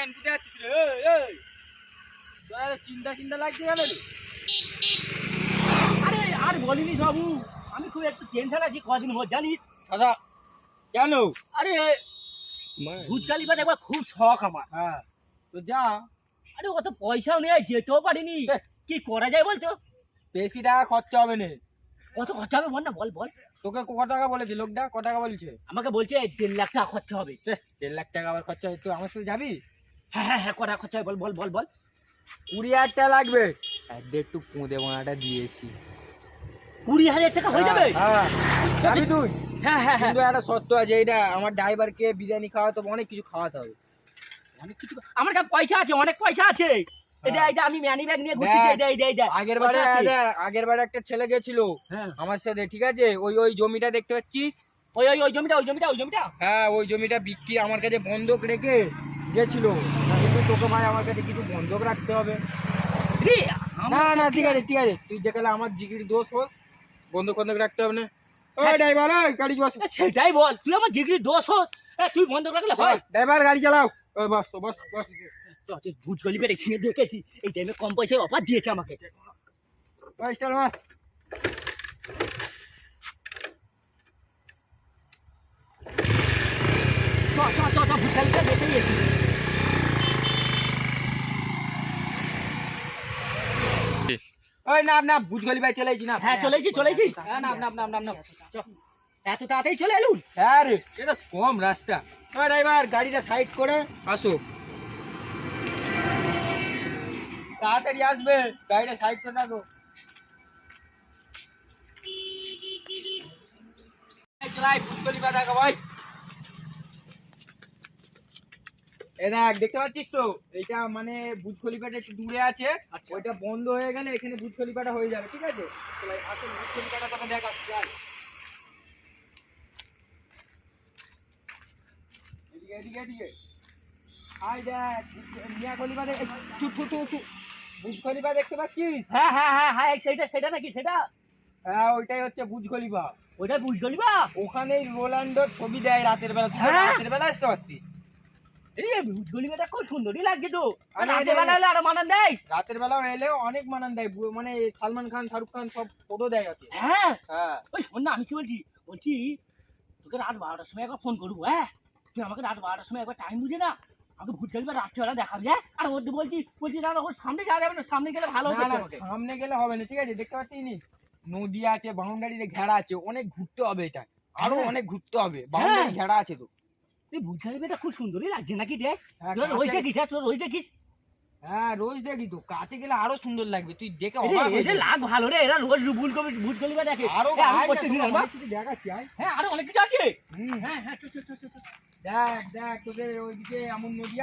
কেন কোথায় যাচ্ছিস রে? এই তোর চিন্তা চিন্তা লাগছে কেন রে? আরে আর বলিনি বাবু, আমি খুব একটু টেনশন আছি কদিন হল জানিস। দাদা কেন? আরে ভুজকালিবাদ একবার খুব শখ আমার। হ্যাঁ তো যা। আরে অত পয়সাও নেই, যেতেও পারিনি, কি করা যায় বলতো? বেশি টাকা খরচা হবে না। কত খরচা হবে বল না, বল বল। তোকে ক টাকা বলেছে লোকটা? ক টাকা বলছে? আমাকে বলছে 1.5 লাখ টাকা খরচা হবে। 1.5 লাখ টাকা আবার খরচা? তুই আমার সাথে যাবি? হ্যাঁ হ্যাঁ হ্যাঁ, কটা খরচা হবে বল বল বল বল। 20,000 টাকা লাগবে। একটু পুঁদে বোনাটা দিয়েছি। 20,000 টাকা হয়ে যাবে? হ্যাঁ যাবি তুই? হ্যাঁ হ্যাঁ হ্যাঁ, কিন্তু একটা শর্ত আছে, এইটা আমার ড্রাইভারকে বিরিয়ানি খাওয়াতে হবে, অনেক কিছু খাওয়াতে হবে। অনেক কিছু। আমার কাছে পয়সা আছে, অনেক পয়সা আছে। এই আমি ম্যানি ব্যাগ নিয়ে ঘুরতেছি। আগের বারে একটা ছেলে গেছিল আমার সাথে, ঠিক আছে? ওই জমিটা দেখতে পাচ্ছিস? ওই জমিটা। হ্যাঁ ওই জমিটা বিক্রি আমার কাছে বন্ধক রেখে গেছিল, কিন্তু তোকে ভাই আমার কাছে কিছু বন্ধক রাখতে হবে। না ঠিক আছে তুই যেখানে আমার জিগির দোষ হোস, বন্ধক রাখতে হবে না। ওই ড্রাইভার গাড়ি বস। সেটাই বল, তুই আমার জিগির দোষ হোস, তুই বন্ধক রাখলে হয়? ড্রাইভার গাড়ি চালাও। ওই বস বস বস। ভুজগলি বেড়ে ছিঁড়ে দেখেছি, এই টাইমে কম পয়সায় অফার দিয়েছে আমাকে। স্টার মার। ভুজগলিটা দেখেই এসি। ওই না ভুজগলি ভাই চলেছি না। হ্যাঁ চলেছি। না এত তাড়াতাড়ি চলে এলুন? হ্যাঁ রে, এটা কম রাস্তা। ওই ড্রাইভার গাড়িটা সাইড করে আসো, তাড়াতাড়ি আসবে, গাড়িটা সাইড করে রাখো। চলাই ভুজগলি বা দেখা ভাই। এই দেখ, দেখতে পাচ্ছিস তো? এইটা মানে ভুজগলিপাটা একটু দূরে আছে, ওইটা বন্ধ হয়ে গেলে এখানে ভুজগলিপাটা হয়ে যাবে, ঠিক আছে? চলাই আসো, ভুজগলিপাটা তোকে দেখাচ্ছি। এদিকে আই দেখ, মিয়া গলিবা দেখ, ভুজগলিবা দেখতে পাচ্ছিস? হ্যাঁ সেটা নাকি সেটা? হ্যাঁ ওইটাই হচ্ছে ভুজগলিবা। ওইটা ভুজগলিবা? ওখানেই রোনাল্ডোর ছবি দেয় রাতের বেলা। রাতের বেলা আসতে পারতিস? ভুজগলিবাটা খুব সুন্দরই লাগছে তো। আরে রাতের বেলা হলে আরো মানান দেয়। রাতের বেলা এলেও অনেক মানান দেয়, মানে সালমান খান, শাহরুখ খান সব ফটো দেয় আছে। হ্যাঁ হ্যাঁ ওই শোন না, আমি কি বলছি তোকে রাত 12টার সময় একবার ফোন করবো। হ্যাঁ তুই আমাকে রাত 12টার সময় একবার টাইম বুঝে না আমাকে ভুজগলিবা রাত্রিবেলা দেখাবি। হ্যাঁ আর ওর বলছি না, ওর সামনে যাওয়া যাবে না, সামনে গেলে ভালো হতো আমাকে। সামনে গেলে হবে না, ঠিক আছে? দেখতে পাচ্ছিস নদী আছে, বাউন্ডারিতে ঘেরা আছে, অনেক ঘুরতে হবে, এটা আরো অনেক ঘুরতে হবে, বাউন্ডারি ঘেরা আছে তো। ভুজগলিবাটা খুব সুন্দরই লাগছে নাকি? দেখ হ্যাঁ, তোর রোজ দেখিস। তোর রোজ দেখিস? হ্যাঁ রোজ দেখি তো, কাছে গেলে আরো সুন্দর লাগবে, তুই দেখে এদের লাগ ভালো রে, এরা রোজ ভুজগলিবা দেখে। আরো দেখাচ্ছি। হ্যাঁ আরো অনেক কিছু আছে। হ্যাঁ দেখ তোদের ওইদিকে এমন নদী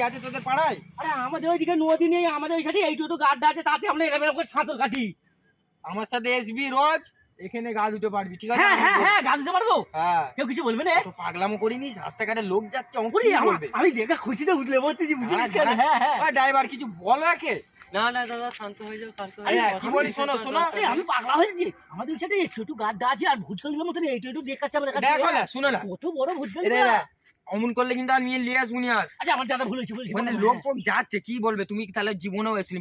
আছে তোদের পাড়ায়? আরে আমাদের ওইদিকে নদী নেই, আমাদের ওই সাথে এইটুকু গাড্ডা আছে, তাতে আমরা এরকম করে সাঁতার কাটি। আমার সাথে এসবি রোজ, এখানে গা ধুতে পারবি, ঠিক আছে? হ্যাঁ গা ধুতে পারবো। হ্যাঁ কেউ কিছু বলবে না? তো পাগলামো করিনিস, রাস্তাঘাটে লোক যাচ্ছে, আমি দেখা খুশিতে উঠলে বলতেছি, বুঝিস কেন? হ্যাঁ ড্রাইভার কিছু বল একে। না দাদা শান্ত হয়ে যাও, কি বলি শোনো। আমি পাগলা হয়েছি। আমাদের ওই সাথে ছোট গাড্ডা আছে, আর ভুজগলিবার মতন এইটু দেখাচ্ছে। দেখো না, শুনো না, কত বড় ভুজগলিবা। অমন করলে কিন্তু আর নিয়ে আসবুনি আর। আচ্ছা আমার দাদা ভুল হয়েছে, মানে লোক যাচ্ছে, কি বলবে? তুমি তাহলে জীবনেও এসনি।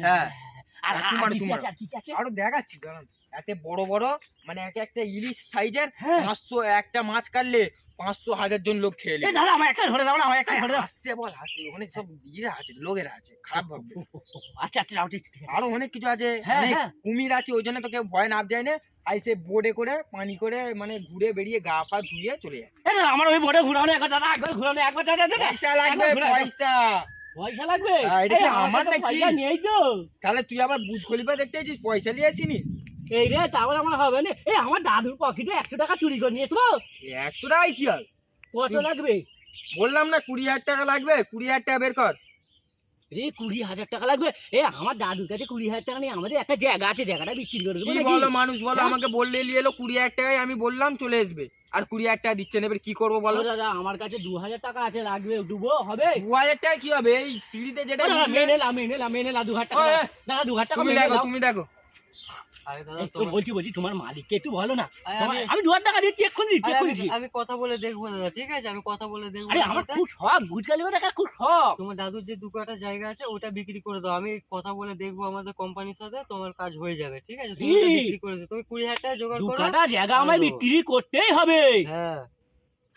হ্যাঁ আরো দেখাচ্ছি, এত বড় বড়, মানে একটা ইলিশ সাইজের 500, একটা মাছ কাটলে 500,000 জন লোক খেয়ে নেবে। দাদা আমার একটা ধরে দাও না, আমার একটা ধরে দাও। হাসছে বল, হাসছে, ওখানে সব ইয়েরা আছে, লোকেরা আছে, খারাপ ভাববে। আচ্ছা আরো অনেক কিছু আছে, কুমির আছে, ওই জন্য তো কেউ ভয় না যায় না। আইসে বোর্ডে করে পানি করে মানে ঘুরে বেরিয়ে গা পা ধুয়ে চলে যায়। আমার ওই বোর্ডে ঘুরানো একবার দাদা, একবার দাদা। পয়সা লাগবে, পয়সা লাগবে? এটা কি আমার নাকি? নেই তো। তাহলে তুই আবার ভুজগলিবা দেখতে এসেছিস, পয়সা নিয়ে আসিনিস? এই রে, তারপর আমার হবে না। আমার দাদুর পকেটে 100 টাকা চুরি করে নিয়ে আসবো। 100 টাকায় কি হয়? কত লাগবে? বললাম না 20,000 টাকা লাগবে। 20,000 টাকা বের কর। 20,000 টাকা লাগবে? আমার দাদুর কাছে 20,000 টাকা নেই, আমাদের একটা জায়গা আছে, জায়গাটা বিক্রি করে দেবো। কি বলো মানুষ, বলো আমাকে বললে নিয়ে এলো 20,000 টাকায়, আমি বললাম চলে আসবে, আর 20,000 টাকা দিচ্ছে না, এবার কি করবো বলো? দাদা আমার কাছে 2,000 টাকা আছে, লাগবে, ডুবো হবে? 2,000 টাকা কি হবে? এই সিঁড়িতে যেটা মেনে 2,000 টাকা। দাদা 2,000 টাকা তুমি দেখো। আরে দাদা এই তো বলছি তোমার মালিককে একটু বলো না। আরে আমি 2000 টাকা দিচ্ছি, এক্ষুনি দিচ্ছি, আরে এক্ষুনি আমি- দিচ্ছি। আমি কথা বলে দেখবো দাদা, ঠিক আছে? আমি কথা বলে দেখবো। আরে আমার খুব শখ, ভুটকালি দেখা খুব শখ। তোমার দাদুর যে 2 কাঠা জায়গা আছে ওটা বিক্রি করে দাও। আমি কথা বলে দেখবো আমাদের কোম্পানির সাথে, তোমার কাজ হয়ে যাবে, ঠিক আছে? তুমি ওটা কি? বিক্রি করে দিও। তুমি 20,000 টাকা জোগাড় 2 করো। কাঠা জায়গা আমায় আমি দেবো। বিক্রি করতেই হবে। হ্যাঁ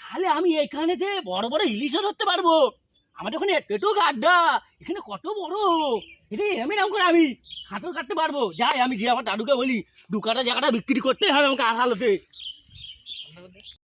তাহলে আমি এখানে যে বড় বড় ইলিশও ধরতে পারবো। আমাদের ওখানে এটুক আড্ডা, এখানে কত বড়, এটা আমি নাম করে আমি সাঁতার কাটতে পারবো। যাই আমি যে আমার দাদুকে বলি 2 কাঠা জায়গাটা বিক্রি করতেই হবে আমাকে আড়ালোতে।